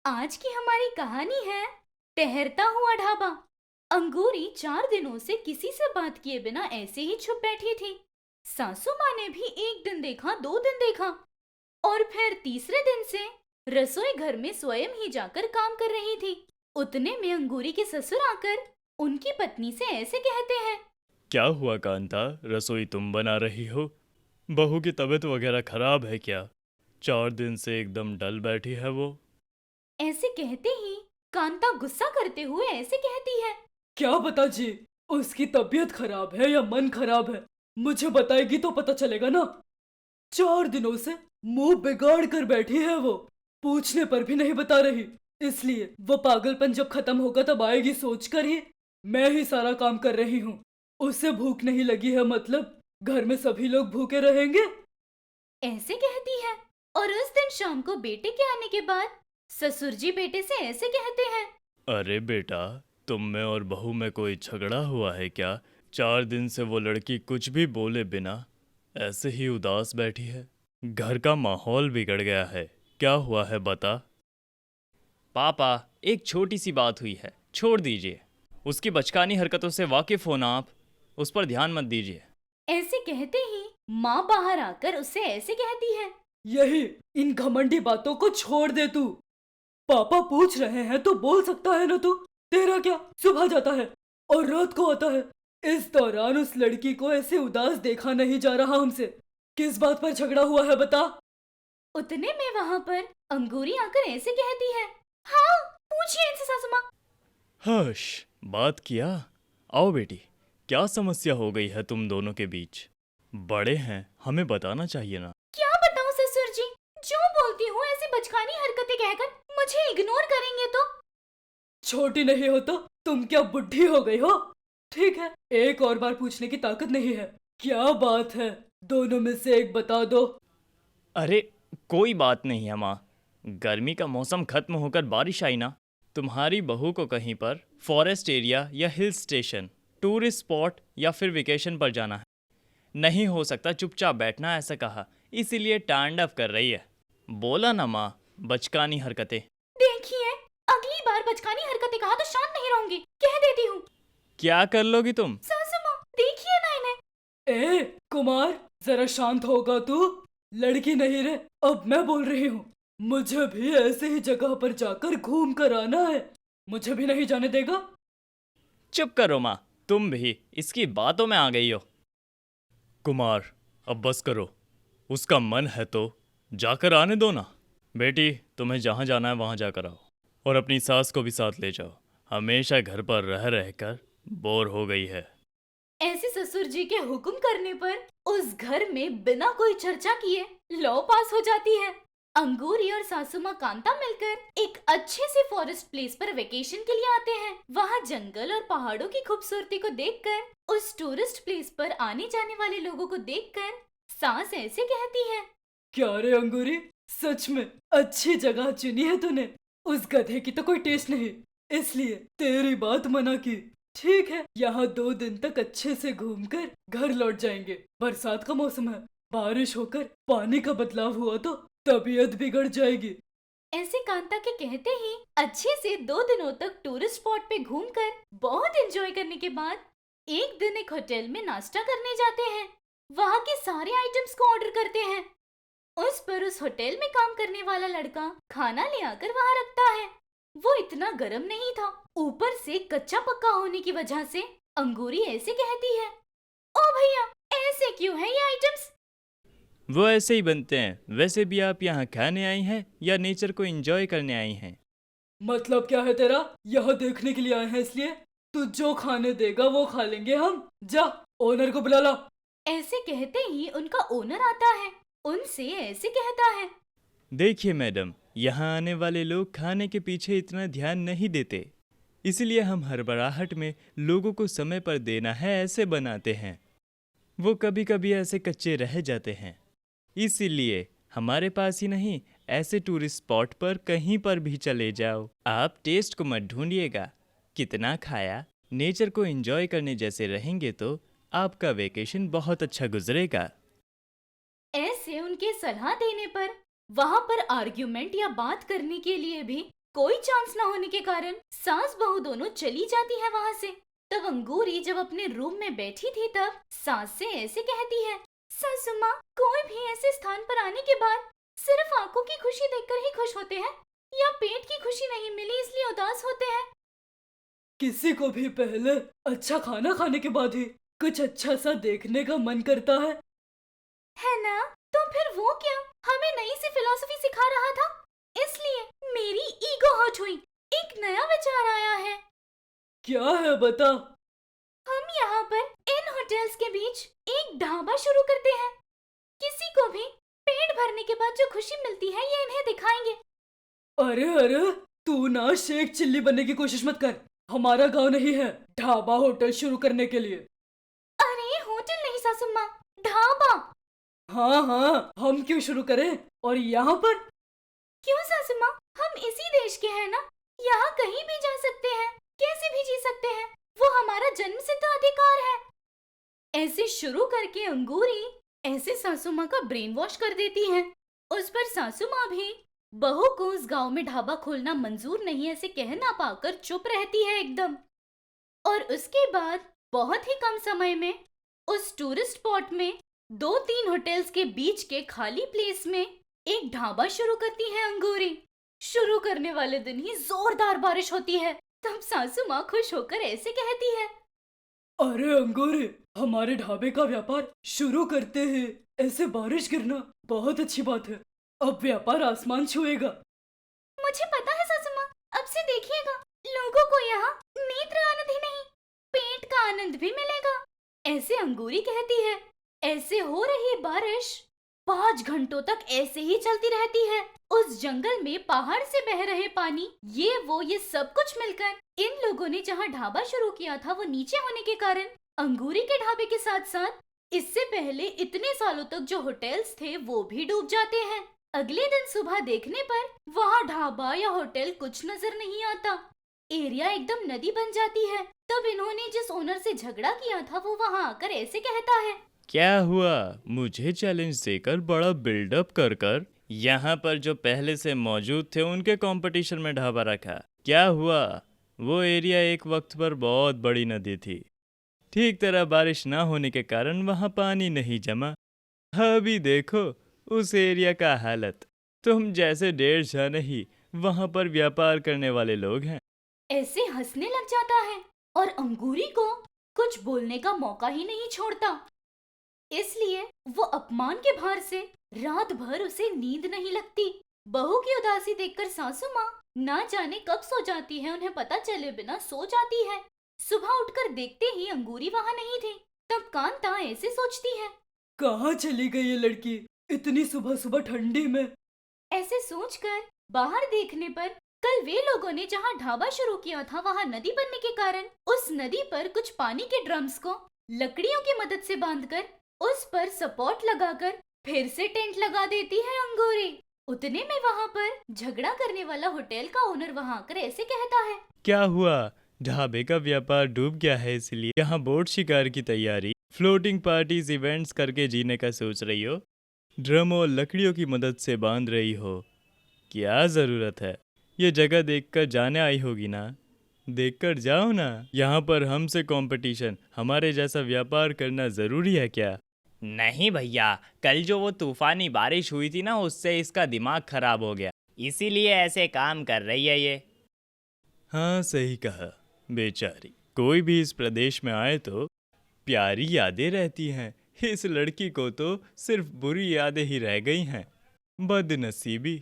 आज की हमारी कहानी है ठहरता हुआ ढाबा। अंगूरी 4 दिनों से किसी से बात किए बिना ऐसे ही चुप बैठी थी। सासू माँ ने भी एक दिन देखा, 2 दिन देखा और फिर तीसरे दिन से रसोई घर में स्वयं ही जाकर काम कर रही थी। उतने में अंगूरी के ससुर आकर उनकी पत्नी से ऐसे कहते हैं। क्या हुआ कांता, रसोई तुम बना रही हो? बहू की तबीयत वगैरह खराब है क्या? 4 दिन से एकदम डल बैठी है वो। ऐसे कहते ही कांता गुस्सा करते हुए ऐसे कहती है। क्या पता जी, उसकी तबीयत खराब है या मन खराब है, मुझे बताएगी तो पता चलेगा ना। 4 दिनों से मुंह बिगाड़ कर बैठी है वो, पूछने पर भी नहीं बता रही। इसलिए वो पागलपन जब खत्म होगा तब आएगी सोचकर ही मैं ही सारा काम कर रही हूँ। उसे भूख नहीं लगी है मतलब घर में सभी लोग भूखे रहेंगे। ऐसे कहती है। और उस दिन शाम को बेटे के आने के बाद ससुर जी बेटे से ऐसे कहते हैं। अरे बेटा, तुम में और बहू में कोई झगड़ा हुआ है क्या? 4 दिन से वो लड़की कुछ भी बोले बिना ऐसे ही उदास बैठी है। घर का माहौल बिगड़ गया है। क्या हुआ है बता। पापा, एक छोटी सी बात हुई है, छोड़ दीजिए। उसकी बचकानी हरकतों से वाकिफ हो ना आप, उस पर ध्यान मत दीजिए। ऐसे कहते ही माँ बाहर आकर उससे ऐसे कहती है। यही इन घमंडी बातों को छोड़ दे तू। पापा पूछ रहे हैं तो बोल सकता है ना तू। तेरा क्या, सुबह जाता है और रात को आता है। इस दौरान उस लड़की को ऐसे उदास देखा नहीं जा रहा हमसे। किस बात पर झगड़ा हुआ है बता। उतने में वहाँ पर अंगूरी आकर ऐसे कहती है। हाँ, पूछिए इनसे सासू माँ। हर्ष, बात किया। आओ बेटी, क्या समस्या हो गई है तुम दोनों के बीच? बड़े हैं, हमें बताना चाहिए ना। क्या बताऊँ ससुर जी, जो बोलती हूँ ऐसी बचकानी हरकतें कहकर मुझे इग्नोर करेंगे तो। छोटी नहीं हो तो तुम क्या बुढ़ी हो गई हो? ठीक है, एक और बार पूछने की ताकत नहीं है। क्या बात है, दोनों में से एक बता दो। अरे कोई बात नहीं है माँ, गर्मी का मौसम खत्म होकर बारिश आई ना, तुम्हारी बहू को कहीं पर फॉरेस्ट एरिया या हिल स्टेशन, टूरिस्ट स्पॉट या फिर वेकेशन पर जाना है। नहीं हो सकता चुपचाप बैठना, ऐसा कहा, इसीलिए टांडव कर रही है। बोला ना माँ, बचकानी हरकतें। देखिए, अगली बार बचकानी हरकतें कहा तो शांत नहीं रहूंगी, कह देती हूँ। क्या कर लोगी तुम? सासू माँ, देखिए ना इन्हें। ए कुमार, जरा शांत होगा तू। लड़की नहीं रे, अब मैं बोल रही हूँ। मुझे भी ऐसे ही जगह पर जाकर घूम कर आना है। मुझे भी नहीं जाने देगा। चुप करो माँ, तुम भी इसकी बातों में आ गई हो। कुमार, अब बस करो। उसका मन है तो जाकर आने दो ना। बेटी, तुम्हें जहाँ जाना है वहाँ जाकर आओ। और अपनी सास को भी साथ ले जाओ। हमेशा घर पर रह रहकर बोर हो गई है। ऐसे ससुर जी के हुक्म करने पर उस घर में बिना कोई चर्चा किए लॉ पास हो जाती है। अंगूरी और सासू माँ कांता मिलकर एक अच्छे से फॉरेस्ट प्लेस पर वेकेशन के लिए आते हैं। वहाँ जंगल और पहाड़ों की खूबसूरती को देखकर, उस टूरिस्ट प्लेस पर आने जाने वाले लोगों को देखकर सास ऐसे कहती है। क्या रे अंगूरी, सच में अच्छी जगह चुनी है तूने। उस गधे की तो कोई टेस्ट नहीं, इसलिए तेरी बात मना की। ठीक है, यहाँ 2 दिन तक अच्छे से घूमकर घर लौट जाएंगे। बरसात का मौसम है, बारिश होकर पानी का बदलाव हुआ तो तबीयत बिगड़ जाएगी। ऐसे कांता के कहते ही अच्छे से 2 दिनों तक टूरिस्ट स्पॉट पे घूमकर बहुत एंजॉय करने के बाद एक दिन एक होटल में नाश्ता करने जाते हैं। वहाँ के सारे आइटम्स को ऑर्डर करते हैं। उस पर उस होटल में काम करने वाला लड़का खाना ले आकर वहाँ रखता है। वो इतना गर्म नहीं था, ऊपर से कच्चा पक्का होने की वजह से अंगूरी ऐसे कहती है। ओ भैया, ऐसे क्यों है ये आइटम्स? वो ऐसे ही बनते हैं। वैसे भी आप यहाँ खाने आई हैं या नेचर को एंजॉय करने आई हैं? मतलब क्या है तेरा? यहाँ देखने के लिए आए हैं इसलिए? तू जो खाने देगा वो खा लेंगे हम। जा, ओनर को बुला ला। ऐसे कहते ही उनका ओनर आता है। उनसे ऐसे कहता है। देखिए मैडम, यहाँ आने वाले लोग खाने के पीछे इतना ध्यान नहीं देते, इसलिए हम हड़बड़ाहट में लोगों को समय पर देना है ऐसे बनाते हैं। वो कभी कभी ऐसे कच्चे रह जाते हैं, इसीलिए हमारे पास ही नहीं, ऐसे टूरिस्ट स्पॉट पर कहीं पर भी चले जाओ, आप टेस्ट को मत ढूंढिएगा। कितना खाया, नेचर को एंजॉय करने जैसे रहेंगे तो आपका वेकेशन बहुत अच्छा गुजरेगा। ऐसे उनके सलाह देने पर वहाँ पर आर्ग्यूमेंट या बात करने के लिए भी कोई चांस ना होने के कारण सास बहू दोनों चली जाती है वहाँ से। तब अंगूरी जब अपने रूम में बैठी थी तब सास से ऐसे कहती है, सासू माँ, कोई भी ऐसे स्थान पर आने के बाद सिर्फ आंखों की खुशी देखकर ही खुश होते हैं या पेट की खुशी नहीं मिली इसलिए उदास होते हैं? किसी को भी पहले अच्छा खाना खाने के बाद ही कुछ अच्छा सा देखने का मन करता है ना? तो फिर वो क्या हमें नई सी फिलॉसफी सिखा रहा था? इसलिए मेरी ईगो हर्ट हुई। एक नया विचार आया है। क्या है बता। हम यहाँ पर इन होटल्स के बीच एक ढाबा शुरू करते हैं। किसी को भी पेट भरने के बाद जो खुशी मिलती है ये इन्हें दिखाएंगे। अरे अरे, तू ना शेख चिल्ली बनने की कोशिश मत कर। हमारा गांव नहीं है ढाबा होटल शुरू करने के लिए। अरे होटल नहीं सासू माँ, ढाबा। हाँ हाँ, हम क्यों शुरू करें? और यहाँ पर क्यों सासू माँ, हम इसी देश के हैं ना, यहाँ कहीं भी जा सकते हैं, कैसे भी जी सकते हैं, वो हमारा जन्मसिद्ध अधिकार है। ऐसे शुरू करके अंगूरी ऐसे सासू माँ का ब्रेन वॉश कर देती है। उस पर सासू माँ भी बहू को उस गांव में ढाबा खोलना मंजूर नहीं ऐसे कह ना पाकर चुप रहती है एकदम। और उसके बाद बहुत ही कम समय में उस टूरिस्ट स्पॉट में 2-3 होटल्स के बीच के खाली प्लेस में एक ढाबा शुरू करती है अंगूरी। शुरू करने वाले दिन ही जोरदार बारिश होती है। तब सासू माँ खुश होकर ऐसे कहती है, अरे अंगूरी, हमारे ढाबे का व्यापार शुरू करते हैं ऐसे बारिश गिरना बहुत अच्छी बात है। अब व्यापार आसमान छुएगा। मुझे पता है सासू माँ, अब से देखिएगा लोगों को यहाँ नेत्र आनंद ही नहीं पेट का आनंद भी मिलेगा। ऐसे अंगूरी कहती है। ऐसे हो रही बारिश 5 घंटों तक ऐसे ही चलती रहती है। उस जंगल में पहाड़ से बह रहे पानी, ये सब कुछ मिलकर इन लोगों ने जहाँ ढाबा शुरू किया था वो नीचे होने के कारण अंगूरी के ढाबे के साथ साथ इससे पहले इतने सालों तक जो होटल्स थे वो भी डूब जाते हैं। अगले दिन सुबह देखने पर वहाँ ढाबा या होटल कुछ नजर नहीं आता। एरिया एकदम नदी बन जाती है। तब इन्होंने जिस ओनर से झगड़ा किया था वो वहाँ आकर ऐसे कहता है, क्या हुआ? मुझे चैलेंज देकर बड़ा बिल्डअप कर कर यहाँ पर जो पहले से मौजूद थे उनके कंपटीशन में ढाबा रखा। क्या हुआ? वो एरिया एक वक्त पर बहुत बड़ी नदी थी। ठीक तरह बारिश ना होने के कारण वहाँ पानी नहीं जमा। अभी देखो उस एरिया का हालत। तुम जैसे 1.5 जाने ही वहाँ पर व्यापार करने वाले लोग हैं। ऐसे हंसने लग जाता है और अंगूरी को कुछ बोलने का मौका ही नहीं छोड़ता। इसलिए वो अपमान के भार से रात भर उसे नींद नहीं लगती। बहू की उदासी देखकर सासू माँ ना जाने कब सो जाती है, उन्हें पता चले बिना सो जाती है। सुबह उठकर देखते ही अंगूरी वहाँ नहीं थी। तब कांता ऐसे सोचती है, कहाँ चली गई ये लड़की इतनी सुबह सुबह ठंडी में? ऐसे सोचकर बाहर देखने पर कल वे लोगों ने जहाँ ढाबा शुरू किया था वहाँ नदी बनने के कारण उस नदी पर कुछ पानी के ड्रम्स को लकड़ियों की मदद से बांधकर उस पर सपोर्ट लगाकर फिर से टेंट लगा देती है अंगूरी। उतने में वहाँ पर झगड़ा करने वाला होटल का ओनर वहाँ आकर ऐसे कहता है, क्या हुआ? ढाबे का व्यापार डूब गया है इसलिए यहाँ बोट शिकार की तैयारी, फ्लोटिंग पार्टीज इवेंट्स करके जीने का सोच रही हो? ड्रम और लकड़ियों की मदद से बांध रही हो? क्या जरूरत है? ये जगह देखकर जाने आई होगी ना? देखकर जाओ ना। यहाँ पर हमसे कंपटीशन, हमारे जैसा व्यापार करना जरूरी है क्या? नहीं भैया, कल जो वो तूफानी बारिश हुई थी ना उससे इसका दिमाग खराब हो गया, इसीलिए ऐसे काम कर रही है ये। हाँ सही कहा। बेचारी, कोई भी इस प्रदेश में आए तो प्यारी यादें रहती हैं। इस लड़की को तो सिर्फ बुरी यादें ही रह गई हैं। बदनसीबी।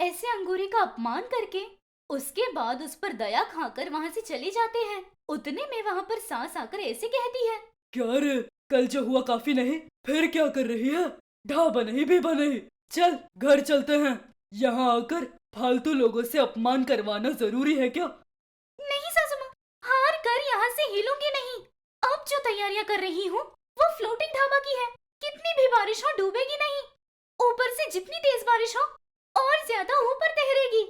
ऐसे अंगूरी का अपमान करके उसके बाद उस पर दया खाकर वहाँ से चले जाते हैं। उतने में वहाँ पर सांस आकर ऐसे कहती है, क्या रे, कल जो हुआ काफी नहीं? फिर क्या कर रही है? ढाबा नहीं भी बने। चल घर चलते हैं। यहाँ आकर फालतू लोगों से अपमान करवाना जरूरी है क्या? नहीं सासू माँ, हार कर यहाँ से हिलूंगी नहीं। अब जो तैयारियां कर रही हूँ वो फ्लोटिंग ढाबा की है। कितनी भी बारिश हो डूबेगी नहीं। ऊपर से जितनी तेज बारिश हो और ज्यादा ऊपर तैरेगी।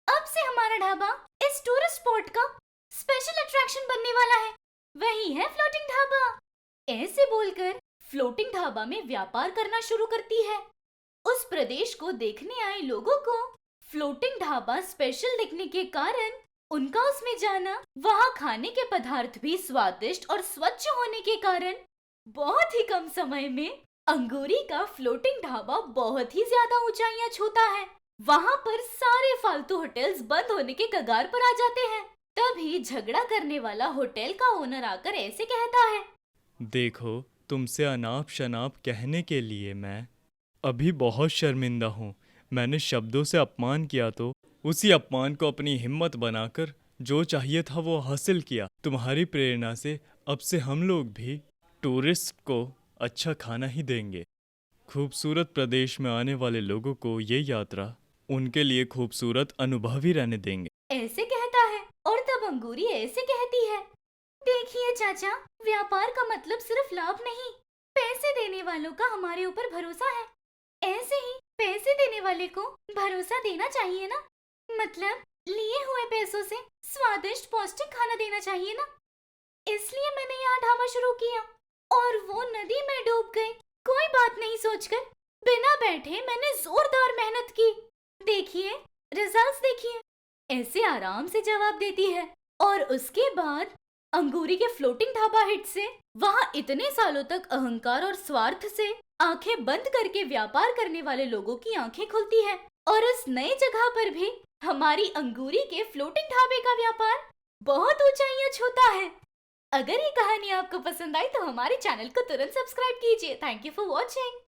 अब से हमारा ढाबा इस टूरिस्ट स्पॉट का स्पेशल अट्रैक्शन बनने वाला है। वही है फ्लोटिंग ढाबा। ऐसे बोलकर फ्लोटिंग ढाबा में व्यापार करना शुरू करती है। उस प्रदेश को देखने आए लोगों को फ्लोटिंग ढाबा स्पेशल दिखने के कारण उनका उसमें जाना, वहाँ खाने के पदार्थ भी स्वादिष्ट और स्वच्छ होने के कारण बहुत ही कम समय में अंगूरी का फ्लोटिंग ढाबा बहुत ही ज्यादा ऊंचाइयां छूता है। वहाँ पर सारे फालतू होटल्स बंद होने के कगार पर आ जाते हैं। तभी झगड़ा करने वाला होटल का ओनर आकर ऐसे कहता है, देखो, तुमसे अनाप शनाप कहने के लिए मैं अभी बहुत शर्मिंदा हूँ। मैंने शब्दों से अपमान किया तो उसी अपमान को अपनी हिम्मत बनाकर जो चाहिए था वो हासिल किया। तुम्हारी प्रेरणा से अब से हम लोग भी टूरिस्ट को अच्छा खाना ही देंगे। खूबसूरत प्रदेश में आने वाले लोगों को ये यात्रा उनके लिए खूबसूरत अनुभव ही रहने देंगे। ऐसे कहता है। और तब अंगूरी ऐसे कहती है, देखिए चाचा, व्यापार का मतलब सिर्फ लाभ नहीं, पैसे देने वालों का हमारे ऊपर भरोसा है। ऐसे ही पैसे देने वाले को भरोसा देना चाहिए ना, मतलब लिए हुए पैसों से स्वादिष्ट पौष्टिक खाना देना चाहिए ना। इसलिए मैंने यहाँ ढाबा शुरू किया और वो नदी में डूब गई। कोई बात नहीं सोचकर बिना बैठे मैंने जोरदार मेहनत की। देखिए, रिजल्ट्स देखिए। ऐसे आराम से जवाब देती है। और उसके बाद अंगूरी के फ्लोटिंग ढाबा हिट से वहाँ इतने सालों तक अहंकार और स्वार्थ से आंखें बंद करके व्यापार करने वाले लोगों की आंखें खुलती है। और उस नई जगह पर भी हमारी अंगूरी के फ्लोटिंग ढाबे का व्यापार बहुत ऊंचाइयां छूता है। अगर ये कहानी आपको पसंद आई तो हमारे चैनल को तुरंत सब्सक्राइब कीजिए। Thank you for watching.